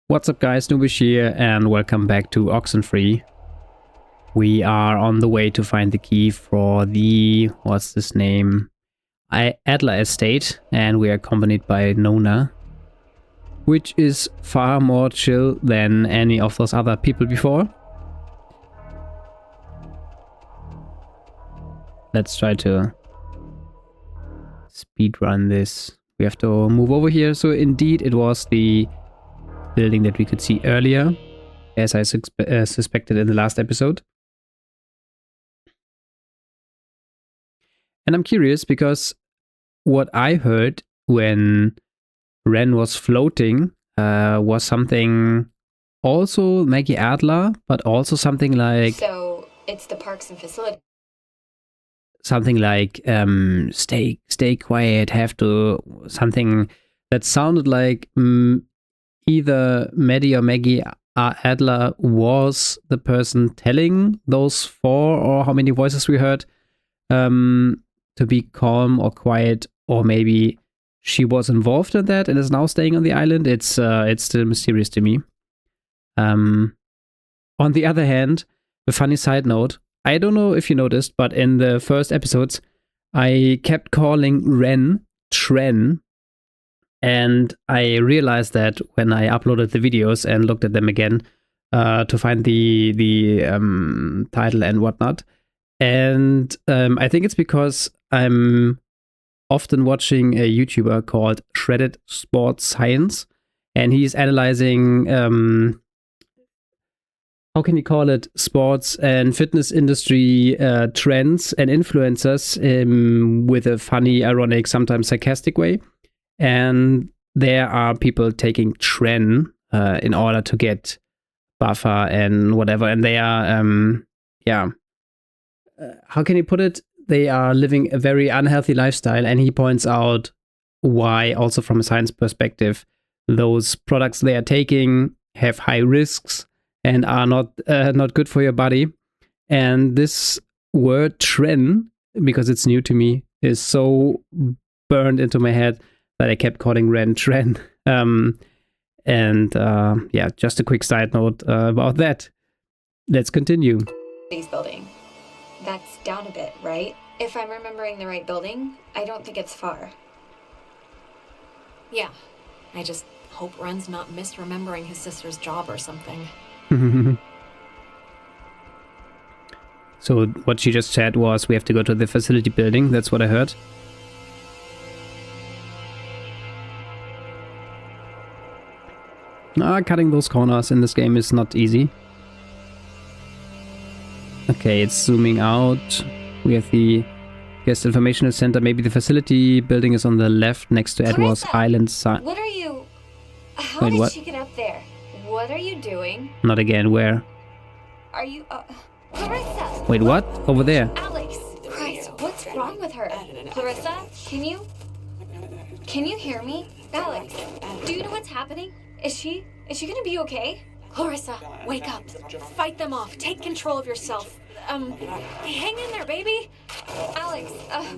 What's up guys, Noobish here and welcome back to Oxenfree. We are on the way to find the key for the, what's this name? Adler Estate, and we are accompanied by Nona, which is far more chill than any of those other people before. Let's try to speedrun this. We have to move over here. So indeed it was the building that we could see earlier, as I suspected in the last episode. And I'm curious because what I heard when Ren was floating was something also Maggie Adler, but also something like... So, it's the parks and facilities. Something like, stay quiet, have to... Something that sounded like... either Maddie or Maggie Adler was the person telling those four or how many voices we heard to be calm or quiet, or maybe she was involved in that and is now staying on the island. It's still mysterious to me. On the other hand, a funny side note, I don't know if you noticed, but in the first episodes I kept calling Ren Tren. And I realized that when I uploaded the videos and looked at them again to find the title and whatnot. And I think it's because I'm often watching a YouTuber called Shredded Sports Science. And he's analyzing, how can you call it, sports and fitness industry trends and influencers with a funny, ironic, sometimes sarcastic way. And there are people taking Tren in order to get buffer and whatever. And they are, how can you put it? They are living a very unhealthy lifestyle. And he points out why, also from a science perspective, those products they are taking have high risks and are not good for your body. And this word Tren, because it's new to me, is so burned into my head that I kept calling Ren Tren. Yeah, just a quick side note about that. Let's continue. Building. That's down a bit, right? If I'm remembering the right building, I don't think it's far. Yeah. I just hope Ren's not misremembering his sister's job or something. So what she just said was we have to go to the facility building. That's what I heard. Cutting those corners in this game is not easy. Okay, it's zooming out. We have the guest informational center. Maybe the facility building is on the left next to Edward's Island side. What are you... How Wait, did what? she get up there? What are you doing? Not again, where? Are you... Clarissa! Wait, what? Over there. Alex! Christ, what's wrong with her? Clarissa, can you hear me? Alex, do you know what's happening? Is she gonna be okay? Clarissa, wake up. Fight them off. Take control of yourself. Hang in there, baby. Alex,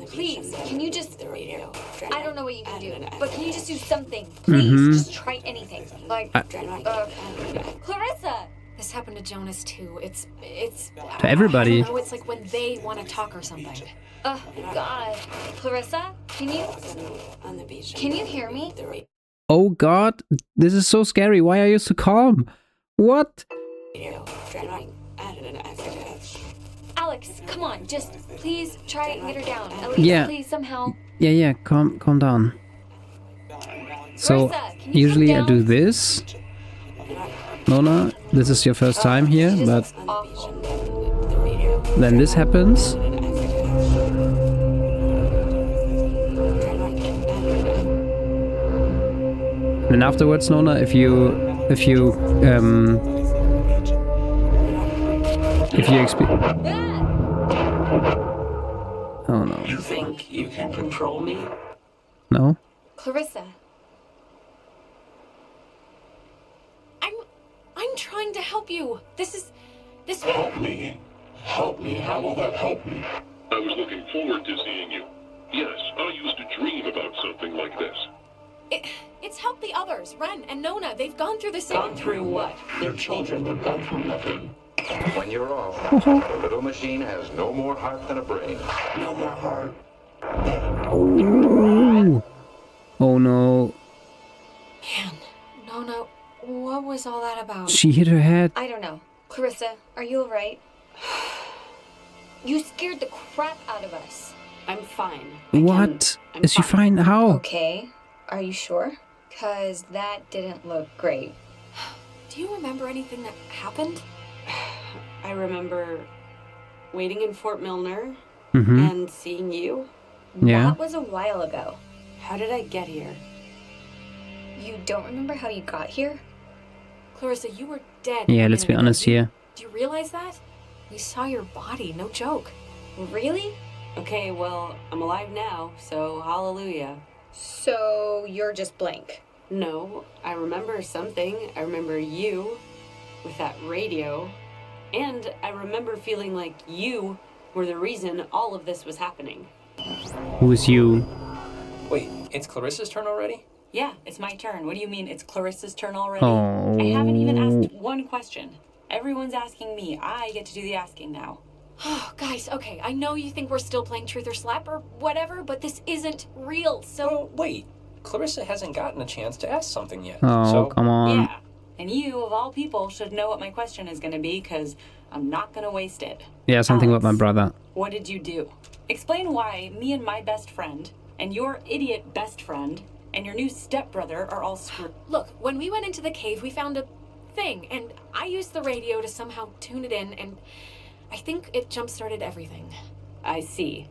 please, can you just... I don't know what you can do, but can you just do something? Please, just try anything. Like, Clarissa! This happened to Jonas too. It's To everybody. I don't know, it's like when they want to talk or something. Oh, God. Clarissa, can you hear me? Oh god, this is so scary. Why are you so calm? What? Alex, come on, just please try and get her down. At least, Yeah. please, somehow. Yeah, calm down. So, Clarissa, can you usually come I down? do this. Nona, this is your first time here, She just but looks awful. then this happens. And afterwards, Nona, if you Oh no. You think you can control me? No? Clarissa, I'm trying to help you. This Help me. Help me. How will that help me? I was looking forward to seeing you. Yes, I used to dream about something like this. It's helped the others. Ren and Nona, they've gone through the same... Gone through what? Their children have gone through nothing. When you're off, the little machine has no more heart than a brain. No more heart. Oh, oh no. Man, Nona, what was all that about? She hit her head. I don't know. Clarissa, are you alright? You scared the crap out of us. I'm fine. What? I'm Is she fine? How? Okay. Are you sure? Because that didn't look great. Do you remember anything that happened? I remember waiting in Fort Milner Mm-hmm. and seeing you. Yeah. That was a while ago. How did I get here? You don't remember how you got here? Clarissa, you were dead. Yeah, a let's be minute ago. honest here. Do you realize that? We saw your body, no joke. Really? Okay, well, I'm alive now, so hallelujah. So you're just blank. No, I remember something. I remember you with that radio. And I remember feeling like you were the reason all of this was happening. Who is you? Wait, it's Clarissa's turn already? Yeah, it's my turn. What do you mean it's Clarissa's turn already? Oh. I haven't even asked one question. Everyone's asking me. I get to do the asking now. Oh, guys, okay, I know you think we're still playing Truth or Slap or whatever, but this isn't real, so... Well, wait. Clarissa hasn't gotten a chance to ask something yet. Oh, so, come on. Yeah, and you, of all people, should know what my question is going to be, because I'm not going to waste it. Yeah, something about my Alex, brother. What did you do? Explain why me and my best friend, and your idiot best friend, and your new stepbrother are all screwed. Look, when we went into the cave, we found a thing, and I used the radio to somehow tune it in, and I think it jump-started everything. I see.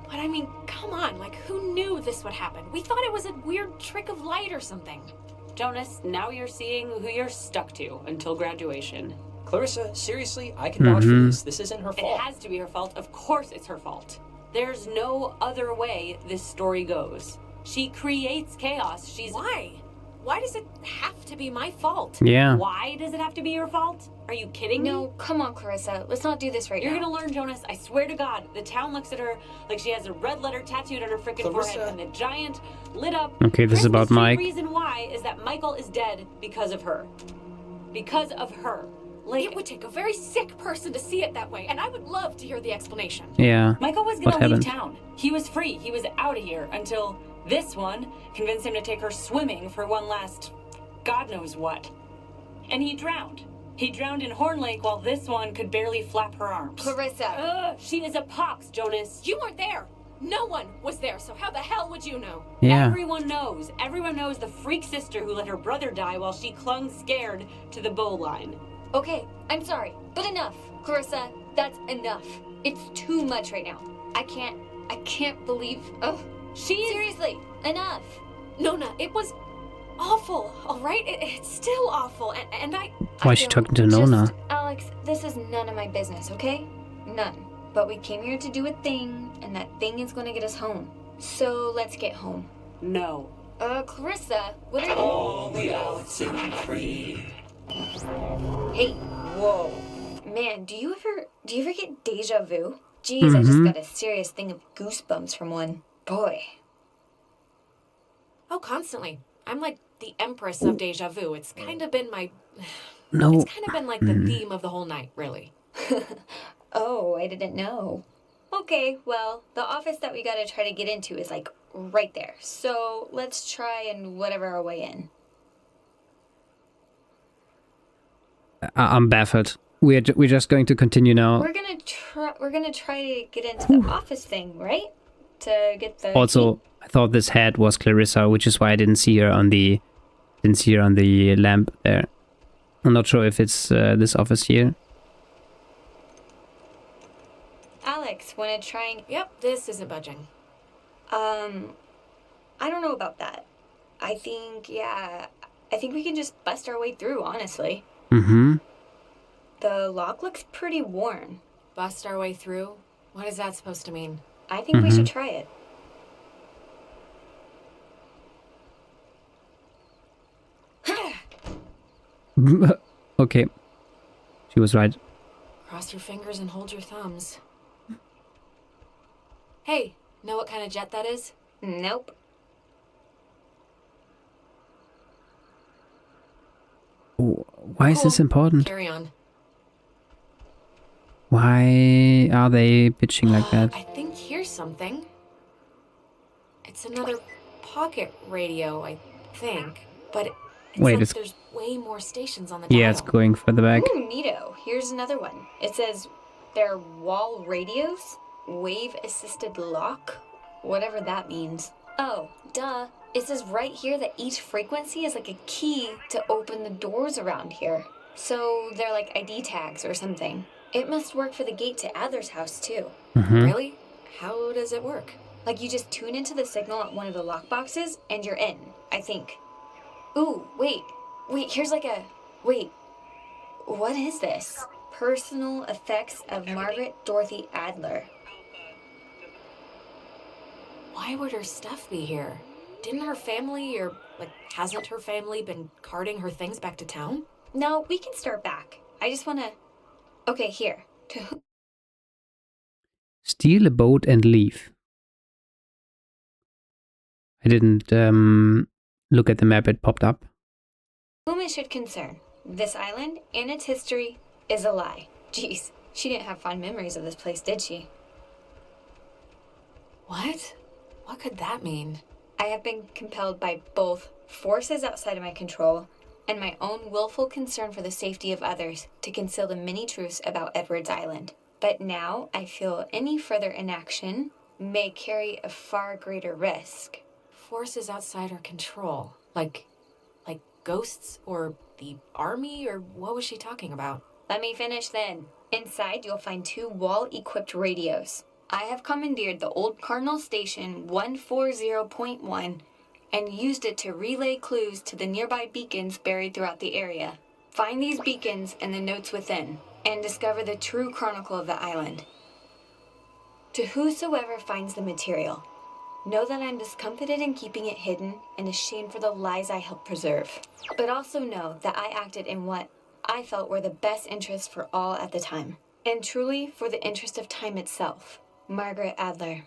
But I mean, come on, like, who knew this would happen? We thought it was a weird trick of light or something. Jonas, now you're seeing who you're stuck to until graduation. Clarissa, seriously, I can vouch for this. This isn't her It fault. has to be her fault. Of course it's her fault. There's no other way this story goes. She creates chaos. She's... Why? Why does it have to be my fault? Yeah. Why does it have to be your fault? Are you kidding me? No, come on, Clarissa. Let's not do this right You're now. gonna learn, Jonas. I swear to God. The town looks at her like she has a red letter tattooed on her frickin' Clarissa. forehead, and the giant, lit up Okay, this is about Christmas tree Mike. reason why is that Michael is dead because of her. Because of her. Like, It would take a very sick person to see it that way, and I would love to hear the explanation. Yeah. Michael was What gonna leave happened? town. He was free. He was out of here until this one convinced him to take her swimming for one last God knows what. And he drowned. He drowned in Horn Lake while this one could barely flap her arms. Clarissa. Ugh, she is a pox, Jonas. You weren't there. No one was there, so how the hell would you know? Yeah. Everyone knows. Everyone knows the freak sister who let her brother die while she clung scared to the bow line. Okay, I'm sorry, but enough. Clarissa, that's enough. It's too much right now. I can't believe... Ugh. Seriously, enough. Nona, it was awful, all right? It's still awful, and I... Why is she talking to Nona? Just, Alex, this is none of my business, okay? None. But we came here to do a thing, and that thing is gonna get us home. So let's get home. No. Clarissa, what are you... All the Oxenfree. Hey, whoa. Man, do you ever get deja vu? Jeez, I just got a serious thing of goosebumps from one. Boy. Oh, constantly. I'm like the empress of deja vu. It's kind of been my... No. It's kind of been like the theme of the whole night, really. Oh, I didn't know. Okay, well, the office that we gotta try to get into is like right there. So let's try and whatever our way in. I'm baffled. We're just going to continue now. We're gonna try to get into the office thing, right? To get the Also, I thought this head was Clarissa, which is why I didn't see her on the lamp there. I'm not sure if it's this office here. Alex, wanna try and Yep, this isn't budging. I don't know about that. I think we can just bust our way through, honestly. Mm-hmm. The lock looks pretty worn. Bust our way through? What is that supposed to mean? I think we should try it. Okay. She was right. Cross your fingers and hold your thumbs. Hey, know what kind of jet that is? Nope. Why is this Cool. important? Carry on. Why are they bitching like that? I think here's something. It's another pocket radio, I think. But it's Wait, like it's... there's way more stations on the Yeah, dial. it's going further back. Ooh, neato. Here's another one. It says they're wall radios, wave-assisted lock, whatever that means. Oh, duh. It says right here that each frequency is like a key to open the doors around here. So they're like ID tags or something. It must work for the gate to Adler's house too. Really? How does it work? Like you just tune into the signal at one of the lock boxes and you're in, I think. Ooh, wait, here's like a... Wait, what is this? Personal effects of Margaret Dorothy Adler. Why would her stuff be here? Didn't her family, or like, hasn't her family been carting her things back to town? No, we can start back. I just wanna... Okay, here. To Steal a boat and leave. I didn't look at the map, it popped up. whom it should concern. This island and its history is a lie. Jeez, she didn't have fond memories of this place, did she? What? What could that mean? I have been compelled by both forces outside of my control and my own willful concern for the safety of others to conceal the many truths about Edwards Island. But now I feel any further inaction may carry a far greater risk. Forces outside our control. Like ghosts or the army, or what was she talking about? Let me finish then. Inside, you'll find 2 wall-equipped radios. I have commandeered the old Cardinal Station 140.1 and used it to relay clues to the nearby beacons buried throughout the area. Find these beacons and the notes within, and discover the true chronicle of the island. To whosoever finds the material, know that I'm discomfited in keeping it hidden and ashamed for the lies I helped preserve. But also know that I acted in what I felt were the best interests for all at the time, and truly for the interest of time itself. Margaret Adler.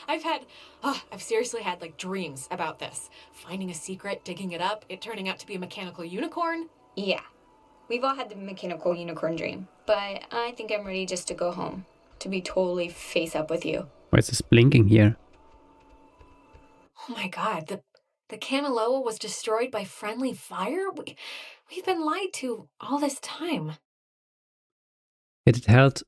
I've seriously had like dreams about this. Finding a secret, digging it up, it turning out to be a mechanical unicorn. Yeah, we've all had the mechanical unicorn dream, but I think I'm ready just to go home, to be totally face up with you. Why is this blinking here? Oh my god, the Kanaloa was destroyed by friendly fire? We've been lied to all this time. It had held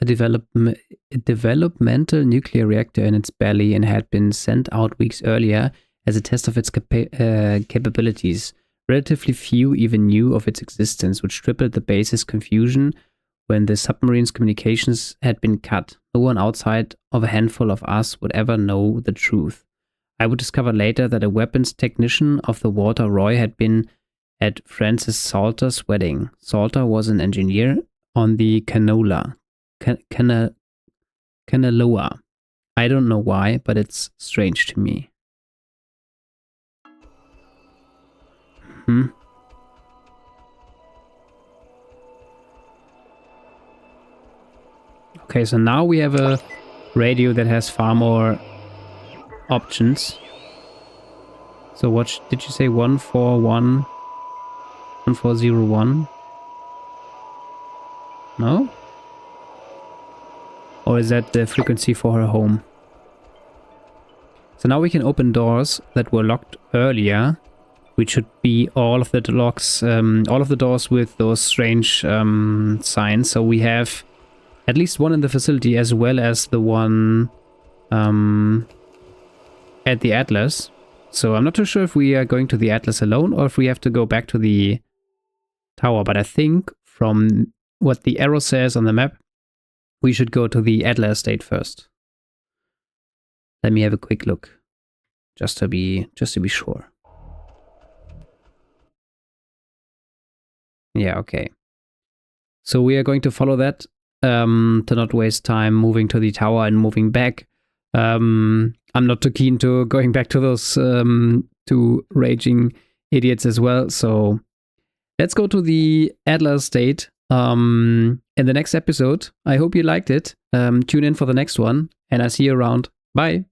a developmental nuclear reactor in its belly and had been sent out weeks earlier as a test of its capabilities. Relatively few even knew of its existence, which tripled the base's confusion when the submarine's communications had been cut. No one outside of a handful of us would ever know the truth. I would discover later that a weapons technician of the Walter Roy had been at Francis Salter's wedding. Salter was an engineer on the Kanaloa. I don't know why, but it's strange to me. Okay, so now we have a radio that has far more options. So what did you say? 141? 1401? No? Or is that the frequency for her home? So now we can open doors that were locked earlier, which should be all of the locks, all of the doors with those strange signs. So we have at least one in the facility as well as the one at the Atlas. So I'm not too sure if we are going to the Atlas alone or if we have to go back to the tower. But I think from what the arrow says on the map, we should go to the Adler estate first. Let me have a quick look, just to be sure. Yeah, okay. So we are going to follow that to not waste time moving to the tower and moving back. I'm not too keen to going back to those two raging idiots as well. So let's go to the Adler estate in the next episode. I hope you liked it. Tune in for the next one, and I see you around. Bye.